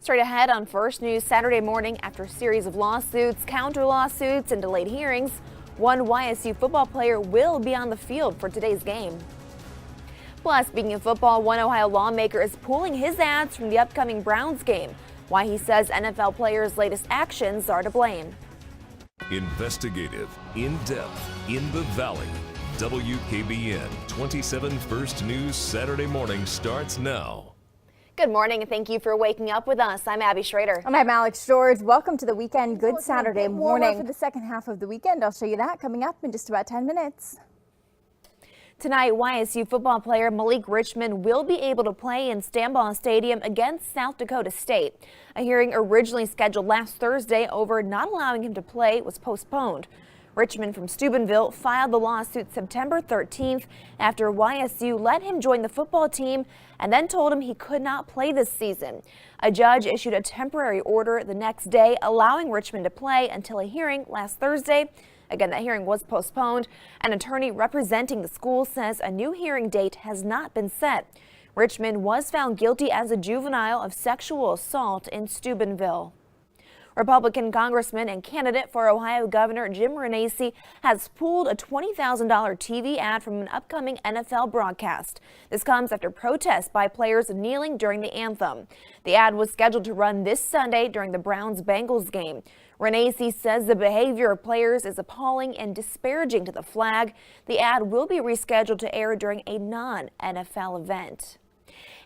Straight ahead on First News Saturday morning, after a series of lawsuits, counter lawsuits, and delayed hearings, one YSU football player will be on the field for today's game. Plus, speaking of football, one Ohio lawmaker is pulling his ads from the upcoming Browns game. Why he says NFL players' latest actions are to blame. Investigative, in-depth, in the Valley. WKBN 27 First News Saturday morning starts now. Good morning and thank you for waking up with us. I'm Abby Schrader. And I'm Alex George. Welcome to the weekend. Good Saturday morning. For the second half of the weekend, I'll show you that coming up in just about 10 minutes. Tonight, YSU football player Malik Richmond will be able to play in Stambaugh Stadium against South Dakota State. A hearing originally scheduled last Thursday over not allowing him to play was postponed. Richmond from Steubenville filed the lawsuit September 13th after YSU let him join the football team and then told him he could not play this season. A judge issued a temporary order the next day allowing Richmond to play until a hearing last Thursday. Again, that hearing was postponed. An attorney representing the school says a new hearing date has not been set. Richmond was found guilty as a juvenile of sexual assault in Steubenville. Republican Congressman and candidate for Ohio Governor Jim Renacci has pulled a $20,000 TV ad from an upcoming NFL broadcast. This comes after protests by players kneeling during the anthem. The ad was scheduled to run this Sunday during the Browns-Bengals game. Renacci says the behavior of players is appalling and disparaging to the flag. The ad will be rescheduled to air during a non-NFL event.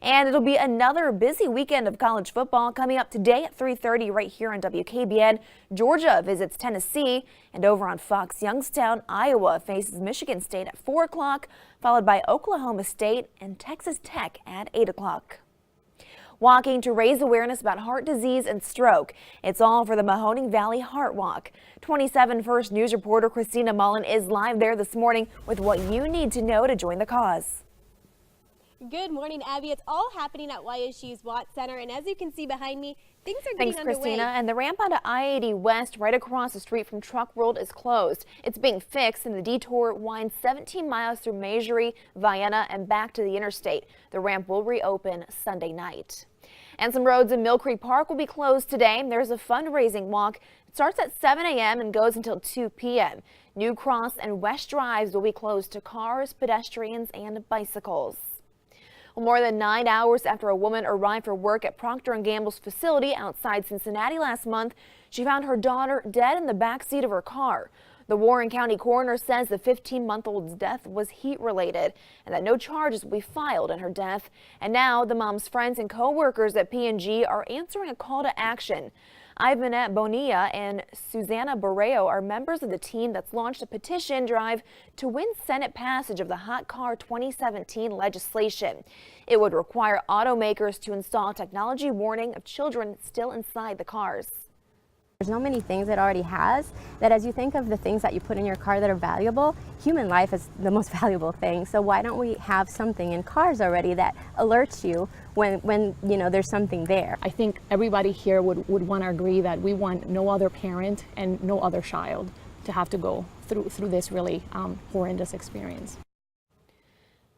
And it'll be another busy weekend of college football coming up today at 3:30 right here on WKBN. Georgia visits Tennessee, and over on Fox, Youngstown, Iowa faces Michigan State at 4 o'clock, followed by Oklahoma State and Texas Tech at 8 o'clock. Walking to raise awareness about heart disease and stroke. It's all for the Mahoning Valley Heart Walk. 27 First News reporter Christina Mullen is live there this morning with what you need to know to join the cause. Good morning, Abby. It's all happening at YSU's Watt Center, and as you can see behind me, things are getting underway. Thanks, Christina. And the ramp onto I-80 West, right across the street from Truck World, is closed. It's being fixed, and the detour winds 17 miles through Masury, Vienna, and back to the interstate. The ramp will reopen Sunday night. And some roads in Mill Creek Park will be closed today. There's a fundraising walk. It starts at 7 a.m. and goes until 2 p.m. New Cross and West Drives will be closed to cars, pedestrians, and bicycles. Well, more than 9 hours after a woman arrived for work at Procter & Gamble's facility outside Cincinnati last month, she found her daughter dead in the backseat of her car. The Warren County coroner says the 15-month-old's death was heat-related and that no charges will be filed in her death. And now the mom's friends and co-workers at P&G are answering a call to action. Ivanette Bonilla and Susanna Borreo are members of the team that's launched a petition drive to win Senate passage of the Hot Car 2017 legislation. It would require automakers to install technology warning of children still inside the cars. There's so many things it already has that as you think of the things that you put in your car that are valuable, human life is the most valuable thing. So why don't we have something in cars already that alerts you when you know there's something there? I think everybody here would want to agree that we want no other parent and no other child to have to go through this really horrendous experience.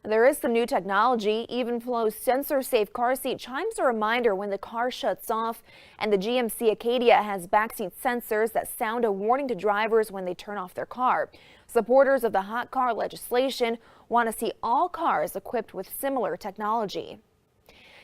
There is some new technology. Evenflow's sensor-safe car seat chimes a reminder when the car shuts off, and the GMC Acadia has backseat sensors that sound a warning to drivers when they turn off their car. Supporters of the hot car legislation want to see all cars equipped with similar technology.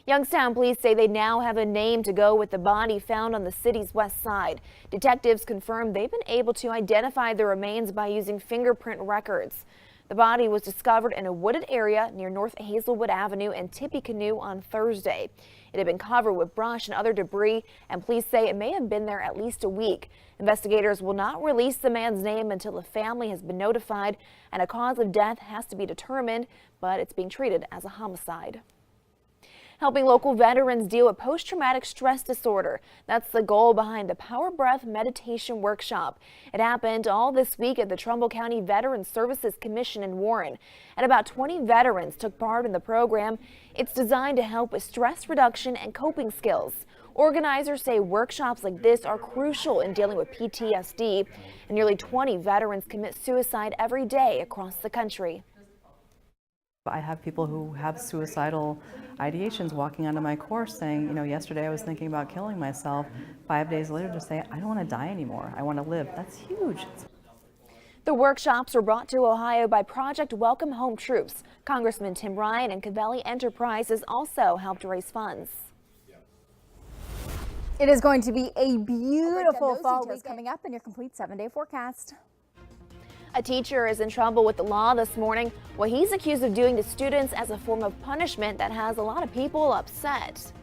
Youngstown police say they now have a name to go with the body found on the city's west side. Detectives confirm they've been able to identify the remains by using fingerprint records. The body was discovered in a wooded area near North Hazelwood Avenue and Tippecanoe on Thursday. It had been covered with brush and other debris, and police say it may have been there at least a week. Investigators will not release the man's name until the family has been notified and a cause of death has to be determined, but it's being treated as a homicide. Helping local veterans deal with post-traumatic stress disorder. That's the goal behind the Power Breath Meditation Workshop. It happened all this week at the Trumbull County Veterans Services Commission in Warren. And about 20 veterans took part in the program. It's designed to help with stress reduction and coping skills. Organizers say workshops like this are crucial in dealing with PTSD. And nearly 20 veterans commit suicide every day across the country. I have people who have suicidal ideations walking onto my course saying, yesterday I was thinking about killing myself. 5 days later to say, I don't want to die anymore. I want to live. That's huge. The workshops were brought to Ohio by Project Welcome Home Troops. Congressman Tim Ryan and Cavelli Enterprises also helped raise funds. It is going to be a beautiful fall week coming up in your complete 7-day forecast. A teacher is in trouble with the law this morning. What he's accused of doing to students as a form of punishment that has a lot of people upset.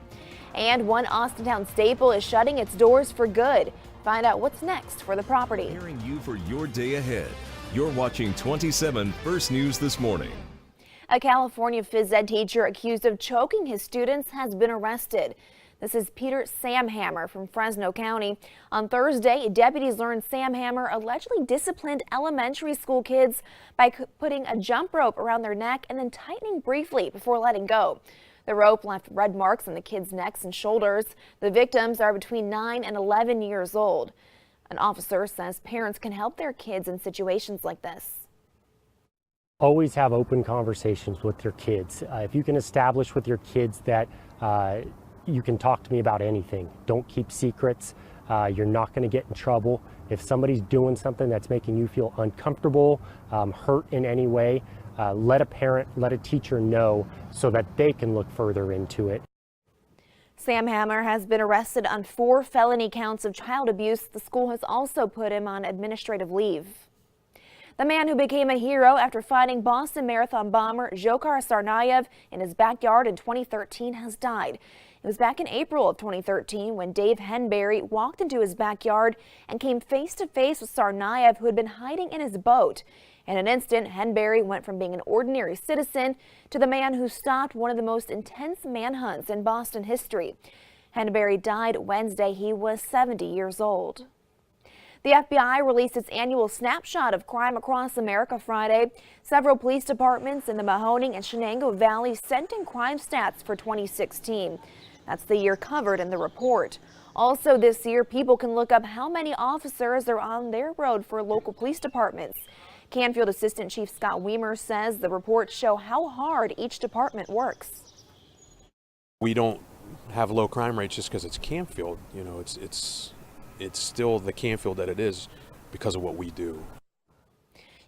And one Austintown staple is shutting its doors for good. Find out what's next for the property. Preparing you for your day ahead. You're watching 27 First News this morning. A California phys ed teacher accused of choking his students has been arrested. This is Peter Samhammer from Fresno County. On Thursday, deputies learned Samhammer allegedly disciplined elementary school kids by putting a jump rope around their neck and then tightening briefly before letting go. The rope left red marks on the kids' necks and shoulders. The victims are between 9 and 11 years old. An officer says parents can help their kids in situations like this. Always have open conversations with your kids. If you can establish with your kids that you can talk to me about anything. Don't keep secrets. You're not going to get in trouble. If somebody's doing something that's making you feel uncomfortable, hurt in any way, let a parent, let a teacher know so that they can look further into it. Samhammer has been arrested on 4 felony counts of child abuse. The school has also put him on administrative leave. The man who became a hero after fighting Boston Marathon bomber Dzhokhar Tsarnaev in his backyard in 2013 has died. It was back in April of 2013 when Dave Henberry walked into his backyard and came face to face with Tsarnaev, who had been hiding in his boat. In an instant, Henberry went from being an ordinary citizen to the man who stopped one of the most intense manhunts in Boston history. Henberry died Wednesday. He was 70 years old. The FBI released its annual snapshot of crime across America Friday. Several police departments in the Mahoning and Shenango Valley sent in crime stats for 2016. That's the year covered in the report. Also this year, people can look up how many officers are on their road for local police departments. Canfield Assistant Chief Scott Weimer says the reports show how hard each department works. We don't have low crime rates just because it's Canfield. It's still the Canfield that it is because of what we do.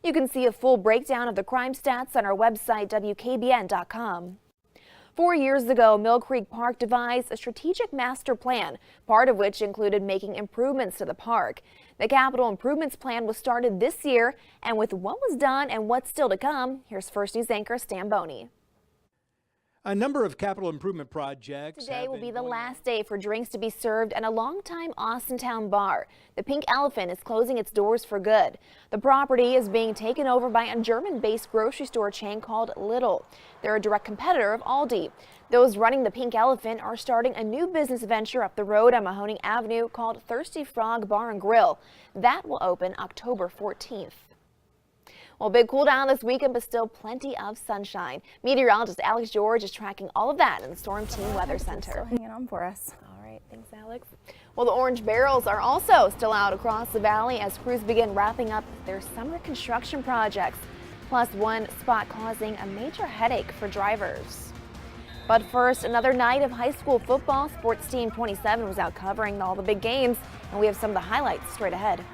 You can see a full breakdown of the crime stats on our website, WKBN.com. 4 years ago, Mill Creek Park devised a strategic master plan, part of which included making improvements to the park. The capital improvements plan was started this year, and with what was done and what's still to come, here's First News anchor Stan Boney. A number of capital improvement projects. Today will be the last day for drinks to be served at a longtime Austintown bar. The Pink Elephant is closing its doors for good. The property is being taken over by a German-based grocery store chain called Lidl. They're a direct competitor of Aldi. Those running the Pink Elephant are starting a new business venture up the road on Mahoning Avenue called Thirsty Frog Bar and Grill. That will open October 14th. Well, big cool down this weekend, but still plenty of sunshine. Meteorologist Alex George is tracking all of that in the Storm Team Weather Center. Still hanging on for us. All right, thanks, Alex. Well, the orange barrels are also still out across the valley as crews begin wrapping up their summer construction projects. Plus, one spot causing a major headache for drivers. But first, another night of high school football. Sports Team 27 was out covering all the big games, and we have some of the highlights straight ahead.